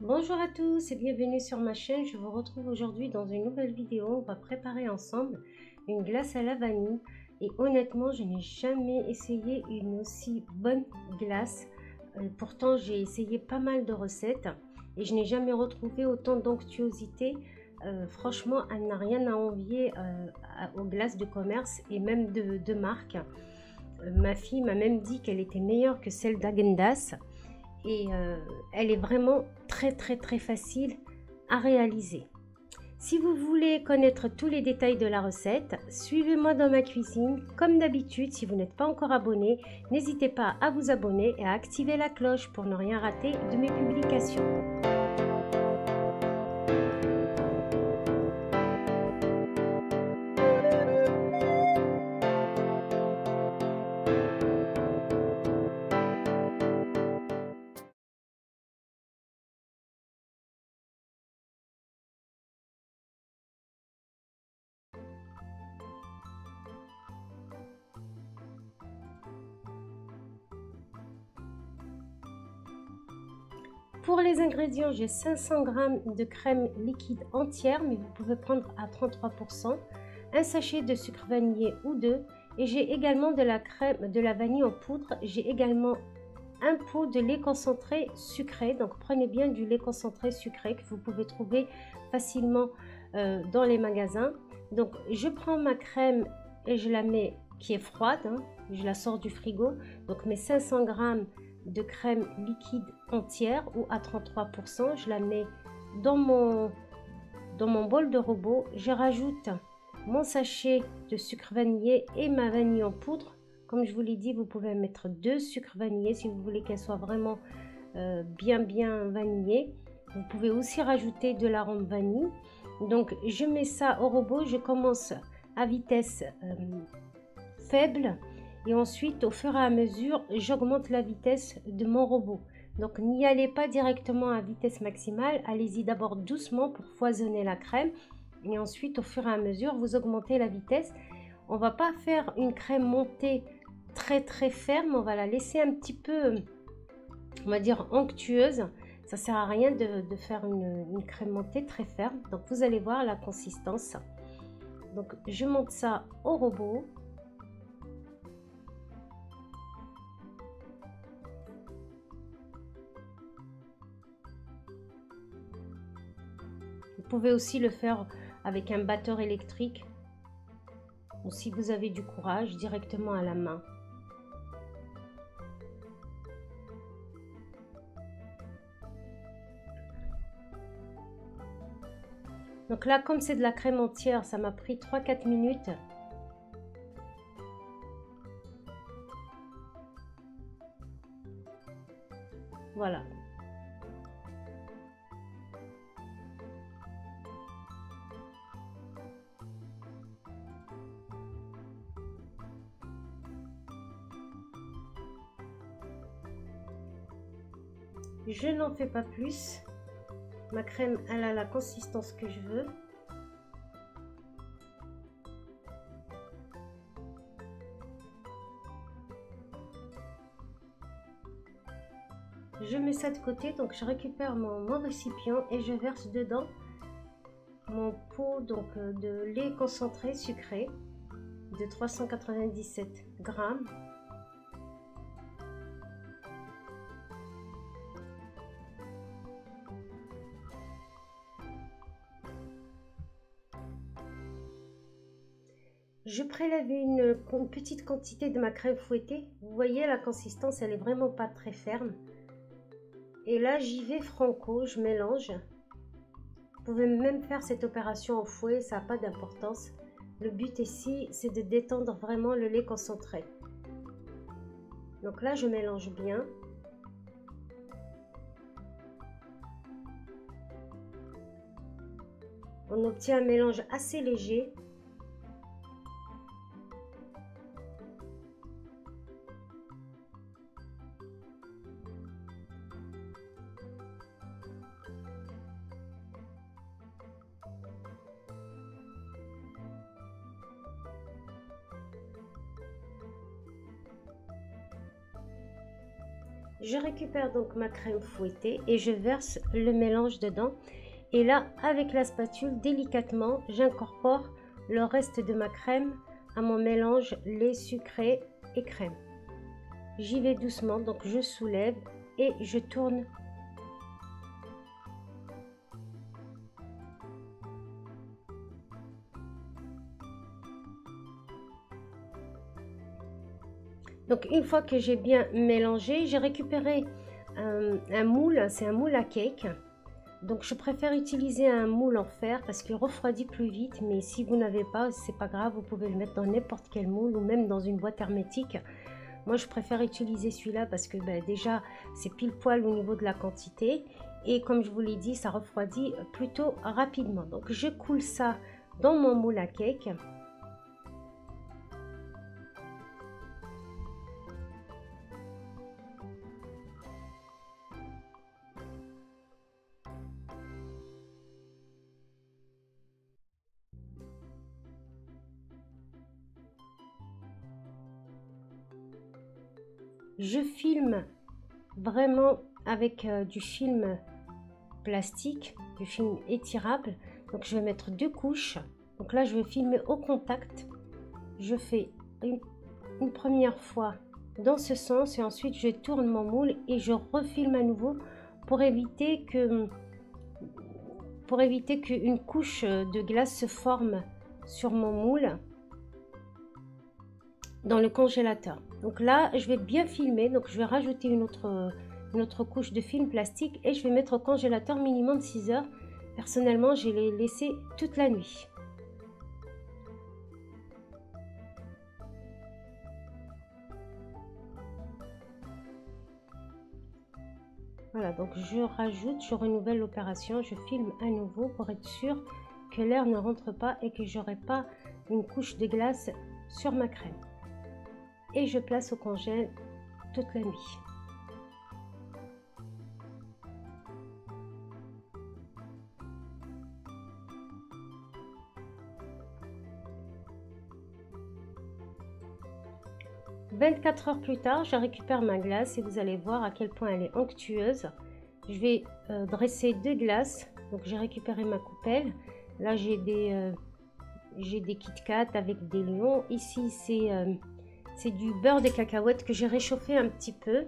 Bonjour à tous et bienvenue sur ma chaîne. Je vous retrouve aujourd'hui dans une nouvelle vidéo. On va préparer ensemble une glace à la vanille. Et honnêtement, je n'ai jamais essayé une aussi bonne glace. Pourtant, j'ai essayé pas mal de recettes et je n'ai jamais retrouvé autant d'onctuosité. Franchement, elle n'a rien à envier aux glaces de commerce et même de marque. Ma fille m'a même dit qu'elle était meilleure que celle d'Haagen-Dazs. Et elle est vraiment très facile à réaliser. Si vous voulez connaître tous les détails de la recette, suivez-moi dans ma cuisine. Comme d'habitude, si vous n'êtes pas encore abonné, n'hésitez pas à vous abonner et à activer la cloche pour ne rien rater de mes publications. Pour les ingrédients, j'ai 500 g de crème liquide entière, mais vous pouvez prendre à 33%, un sachet de sucre vanillé ou deux, et j'ai également de la vanille en poudre. J'ai également un pot de lait concentré sucré. Donc prenez bien du lait concentré sucré que vous pouvez trouver facilement dans les magasins. Donc je prends ma crème et je la mets qui est froide, hein, je la sors du frigo. Donc mes 500 g de crème liquide entière ou à 33%, je la mets dans mon bol de robot. Je rajoute mon sachet de sucre vanillé et ma vanille en poudre. Comme je vous l'ai dit, vous pouvez mettre 2 sucres vanillés si vous voulez qu'elle soit vraiment bien vanillée. Vous pouvez aussi rajouter de l'arôme vanille. Donc je mets ça au robot, je commence à vitesse faible et ensuite au fur et à mesure j'augmente la vitesse de mon robot. Donc n'y allez pas directement à vitesse maximale, allez-y d'abord doucement pour foisonner la crème et ensuite au fur et à mesure vous augmentez la vitesse. On va pas faire une crème montée très ferme, on va la laisser un petit peu, on va dire, onctueuse. Ça sert à rien de faire une crème montée très ferme. Donc vous allez voir la consistance. Donc je monte ça au robot. Vous pouvez aussi le faire avec un batteur électrique ou si vous avez du courage directement à la main. Donc là, comme c'est de la crème entière, ça m'a pris 3-4 minutes. Voilà. Je n'en fais pas plus. Ma crème, elle a la consistance que je veux. Je mets ça de côté, donc je récupère mon récipient et je verse dedans mon pot donc, de lait concentré sucré de 397 grammes. Je prélève une petite quantité de ma crème fouettée. Vous voyez, la consistance, elle est vraiment pas très ferme. Et là, j'y vais franco, je mélange. Vous pouvez même faire cette opération au fouet, ça n'a pas d'importance. Le but ici, c'est de détendre vraiment le lait concentré. Donc là, je mélange bien. On obtient un mélange assez léger. Je récupère donc ma crème fouettée et je verse le mélange dedans. Et là, avec la spatule, délicatement, j'incorpore le reste de ma crème à mon mélange lait sucré et crème. J'y vais doucement, donc je soulève et je tourne. Donc une fois que j'ai bien mélangé, j'ai récupéré un moule, c'est un moule à cake. Donc je préfère utiliser un moule en fer parce qu'il refroidit plus vite, mais si vous n'avez pas, c'est pas grave, vous pouvez le mettre dans n'importe quel moule ou même dans une boîte hermétique. Moi je préfère utiliser celui-là parce que déjà c'est pile poil au niveau de la quantité et comme je vous l'ai dit, ça refroidit plutôt rapidement. Donc je coule ça dans mon moule à cake. Je filme vraiment avec du film plastique, du film étirable. Donc je vais mettre 2 couches. Donc là je vais filmer au contact. Je fais une première fois dans ce sens et ensuite je tourne mon moule et je refilme à nouveau pour éviter qu'une couche de glace se forme sur mon moule dans le congélateur. Donc là je vais bien filmer, donc je vais rajouter une autre couche de film plastique et je vais mettre au congélateur minimum 6 heures. Personnellement je l'ai laissé toute la nuit. Voilà, donc je renouvelle l'opération, je filme à nouveau pour être sûr que l'air ne rentre pas et que j'aurai pas une couche de glace sur ma crème. Et je place au congèle toute la nuit. « 24 heures plus tard, je récupère ma glace et vous allez voir à quel point elle est onctueuse. Je vais dresser 2 glaces. Donc j'ai récupéré ma coupelle. Là j'ai des Kit Kat avec des lions. Ici c'est du beurre de cacahuète que j'ai réchauffé un petit peu.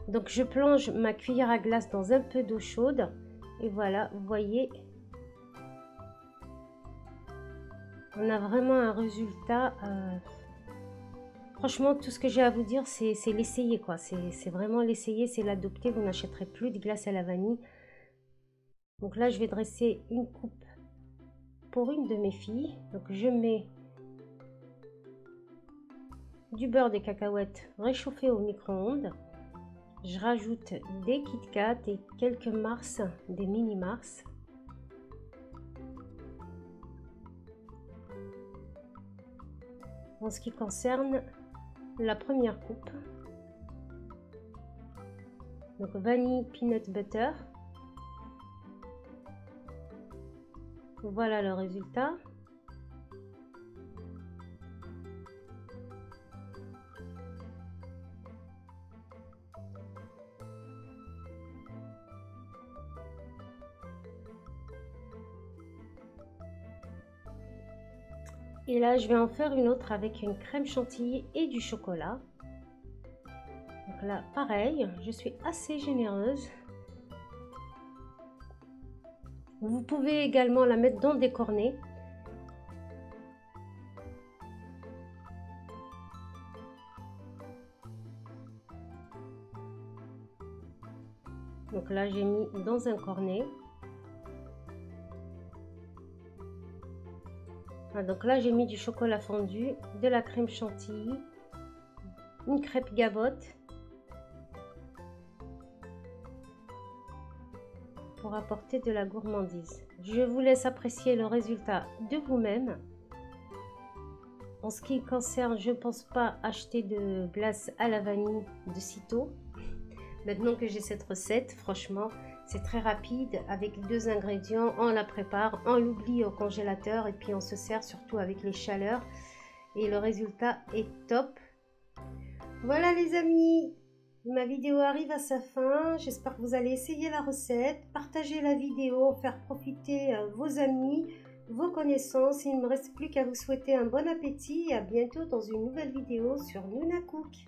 Donc je plonge ma cuillère à glace dans un peu d'eau chaude. Et voilà, vous voyez, on a vraiment un résultat. Franchement, tout ce que j'ai à vous dire, c'est l'essayer, quoi. C'est vraiment l'essayer, c'est l'adopter. Vous n'achèterez plus de glace à la vanille. Donc là, je vais dresser une coupe pour une de mes filles. Donc je mets du beurre de cacahuètes réchauffé au micro-ondes. Je rajoute des Kit Kat et quelques Mars, des mini Mars. En ce qui concerne la première coupe, donc vanille peanut butter, voilà le résultat. Et là, je vais en faire une autre avec une crème chantilly et du chocolat. Donc là, pareil, je suis assez généreuse. Vous pouvez également la mettre dans des cornets. Donc là, j'ai mis dans un cornet. Donc là j'ai mis du chocolat fondu, de la crème chantilly, une crêpe gavotte pour apporter de la gourmandise. Je vous laisse apprécier le résultat de vous-même. En ce qui concerne, je ne pense pas acheter de glace à la vanille de sitôt. Maintenant que j'ai cette recette, franchement, c'est très rapide. Avec 2 ingrédients, on la prépare, on l'oublie au congélateur et puis on se sert surtout avec les chaleurs. Et le résultat est top. Voilà les amis, Ma vidéo arrive à sa fin. J'espère que vous allez essayer la recette, partager la vidéo, faire profiter vos amis, vos connaissances. Il ne me reste plus qu'à vous souhaiter un bon appétit et à bientôt dans une nouvelle vidéo sur Nuna Cook.